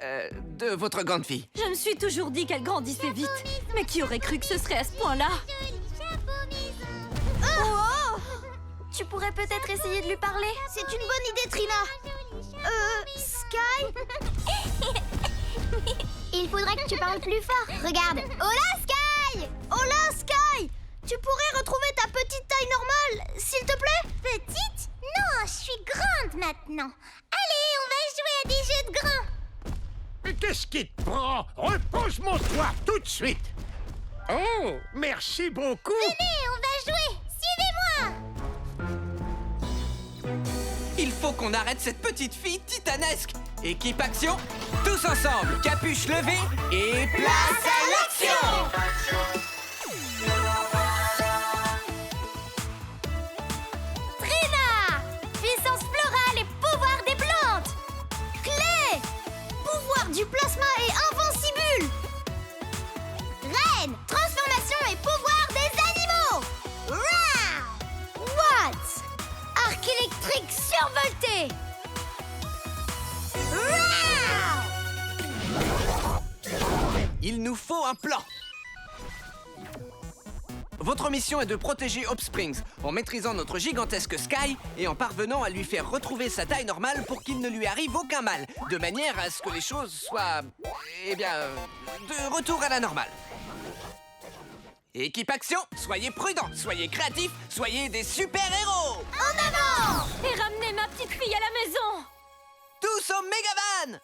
de votre grande fille. Je me suis toujours dit qu'elle grandissait vite. Mais qui aurait cru que ce serait à ce point-là? Joli chapeau maison. Oh! Tu pourrais peut-être essayer de lui parler. C'est une bonne idée, Trina. Sky? Il faudrait que tu parles plus fort. Regarde. Hola, Sky. Hola, Sky! Tu pourrais retrouver ta petite taille normale, s'il te plaît? Petite? Non, je suis grande maintenant. Allez, on va jouer à des jeux de grands. Mais Qu'est-ce qui te prend? Repose mon toit tout de suite. Oh, merci beaucoup. Venez, on va jouer. Suivez-moi. Il faut qu'on arrête cette petite fille titanesque. Équipe action, tous ensemble, capuche levée et place à l'action! Trina, puissance florale et pouvoir des plantes. Clé, pouvoir du plasma et invincible. Reine, transformation et pouvoir des animaux. Rah! Watt, arc électrique survolté. Il nous faut un plan. Votre mission est de protéger Hope Springs en maîtrisant notre gigantesque Sky et en parvenant à lui faire retrouver sa taille normale pour qu'il ne lui arrive aucun mal, de manière à ce que les choses soient, de retour à la normale. Équipe action, soyez prudents, soyez créatifs, soyez des super-héros! En avant! Et ramenez ma petite fille à la maison. Tous au Megavan!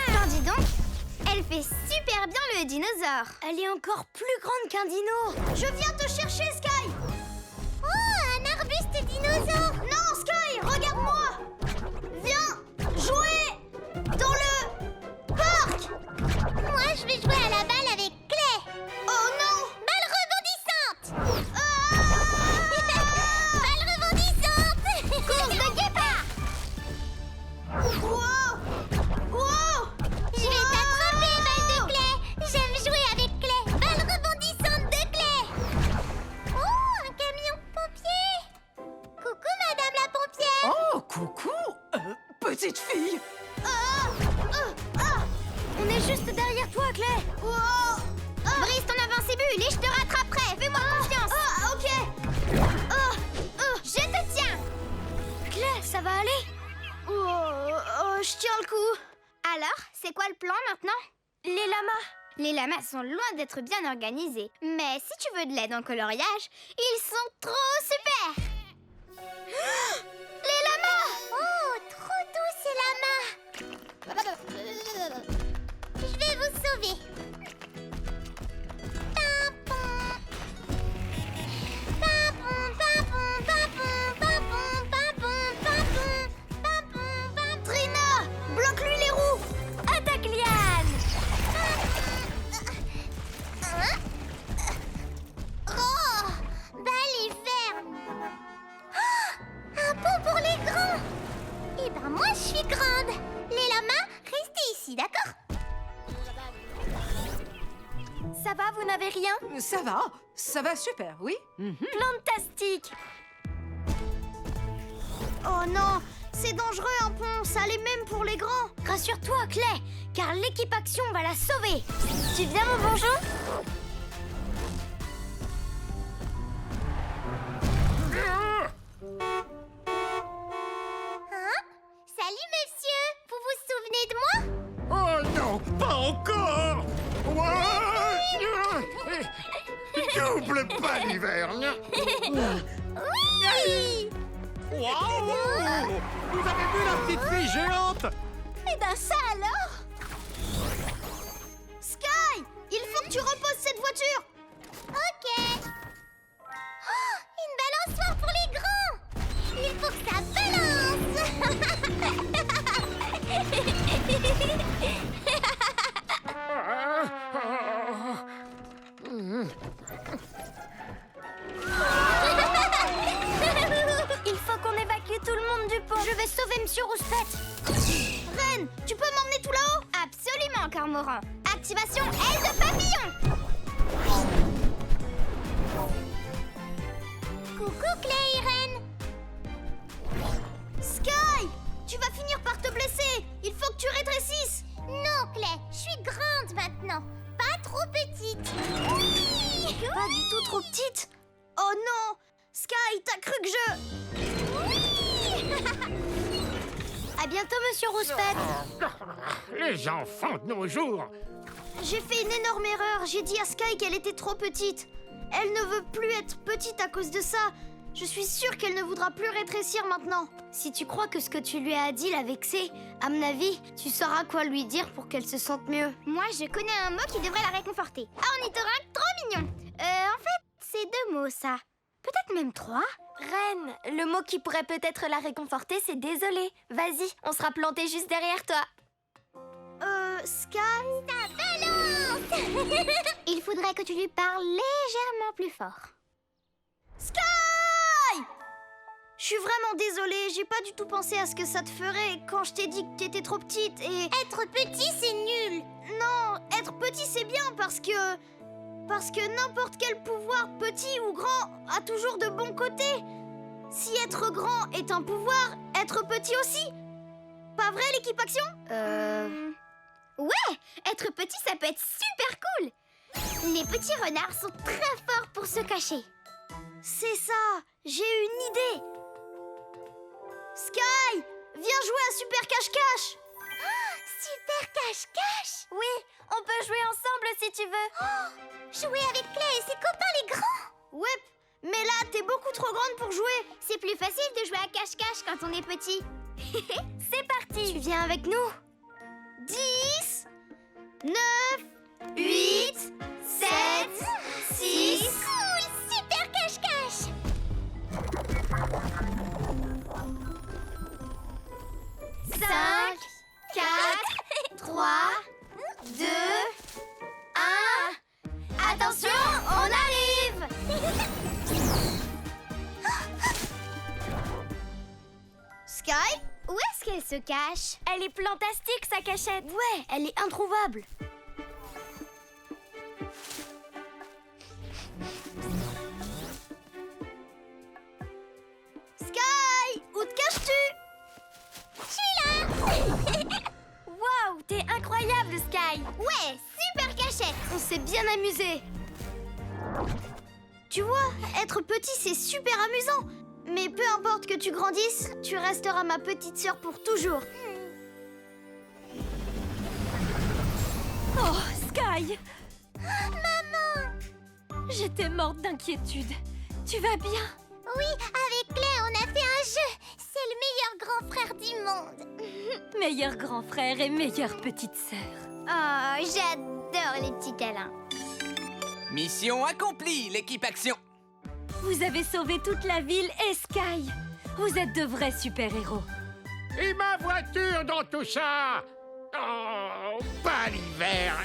Tiens, dis donc, elle fait super bien le dinosaure. Elle est encore plus grande qu'un dino. Je viens te chercher, Sky. Oh, un arbuste dinosaure. Non, Sky, regarde-moi. Viens, jouer dans le parc. Moi, je vais jouer à la balle avec Clé. Oh non. Balle rebondissante. Ah. Balle rebondissante. Course de guépard. Wow. Wow. Je vais t'attraper, balle de Clé. J'aime jouer avec Clé. Balle rebondissante de Clé. Oh, un camion pompier. Coucou, madame la pompière. Oh, coucou, petite fille. On est juste derrière toi, Clé. Wow. Brise ton invincible et je te rattraperai. Fais-moi confiance. Ok. Je te tiens. Clé, ça va aller? Je tiens le coup. Alors, c'est quoi le plan maintenant? Les lamas. Les lamas sont loin d'être bien organisés. Mais si tu veux de l'aide en coloriage, ils sont trop super. Les lamas! Oh, trop doux ces lamas. Je vais vous sauver. Pimpon. Pimpon, pimpon, pimpon, pimpon, pimpon, pimpon, pimpon, pimpon. Trina, bloque-lui les roues. Attaque Liane. Oh, balle est ferme. Oh, un pont pour les grands. Eh ben moi je suis grande. Les lamas, restez ici, d'accord? Ça va, vous n'avez rien? Ça va super, oui. Fantastique. Oh non, c'est dangereux un pont, ça allait même pour les grands. Rassure-toi, Clé, car l'équipe Action va la sauver. Tu viens, mon bonjour? Hein? Salut monsieur, vous vous souvenez de moi? Oh non, pas encore. Double baliverne. Oui! Waouh! Vous avez vu la petite fille géante? Eh ben ça alors? Sky, il faut que tu reposes cette voiture. Ok. Oh, une balançoire pour les grands. Il faut que ça Il faut qu'on évacue tout le monde du pont. Je vais sauver Monsieur Rouspette. Reine, tu peux m'emmener tout là-haut? Absolument, Cormoran. Activation aile de papillon. Coucou Clé et Reine. Sky, tu vas finir par te blesser. Il faut que tu rétrécisses. Non Clé, je suis grande maintenant. Pas trop petite. Oui! Pas du tout trop petite. Oh non, Sky, t'as cru que je... À bientôt, Monsieur Rouspette. Les enfants de nos jours. J'ai fait une énorme erreur. J'ai dit à Sky qu'elle était trop petite. Elle ne veut plus être petite à cause de ça. Je suis sûre qu'elle ne voudra plus rétrécir maintenant. Si tu crois que ce que tu lui as dit l'a vexée, à mon avis, tu sauras quoi lui dire pour qu'elle se sente mieux. Moi, je connais un mot qui devrait la réconforter. Ornithorynque, trop mignon. En fait, c'est 2 mots, ça. Peut-être même 3. Reine, le mot qui pourrait peut-être la réconforter, c'est désolé. Vas-y, on sera planté juste derrière toi. Sky? Ça balance. Il faudrait que tu lui parles légèrement plus fort. Sky! Je suis vraiment désolée, j'ai pas du tout pensé à ce que ça te ferait quand je t'ai dit que t'étais trop petite et... Être petit, c'est nul. Non, être petit c'est bien parce que n'importe quel pouvoir, petit ou grand, a toujours de bons côtés. Si être grand est un pouvoir, être petit aussi. Pas vrai l'équipe action? Ouais, être petit, ça peut être super cool. Les petits renards sont très forts pour se cacher. C'est ça, j'ai une idée. Sky, viens jouer à Super Cache-Cache. Super cache-cache. Oui, on peut jouer ensemble si tu veux. Jouer avec Clay et ses copains les grands. Ouais, mais là t'es beaucoup trop grande pour jouer. C'est plus facile de jouer à cache-cache quand on est petit. C'est parti. Tu viens avec nous? 10, 9, 8, 7, 6... Cool, super cache-cache. 5, 4, 3, 2, 1... Attention, on arrive! Sky? Où est-ce qu'elle se cache? Elle est plantastique, sa cachette. Ouais, elle est introuvable. Sky, où te caches-tu? Je suis là. Waouh, t'es incroyable, Sky. Ouais, super cachette. On s'est bien amusé. Tu vois, être petit, c'est super amusant. Mais peu importe que tu grandisses, tu resteras ma petite sœur pour toujours. Oh, Sky. Maman. J'étais morte d'inquiétude. Tu vas bien? Oui, avec Clay, on a fait un jeu. C'est le meilleur grand frère du monde. Meilleur grand frère et meilleure petite sœur. Oh, j'adore les petits câlins. Mission accomplie, l'équipe action. Vous avez sauvé toute la ville et Sky. Vous êtes de vrais super-héros. Et ma voiture dans tout ça? Oh, pas l'hiver.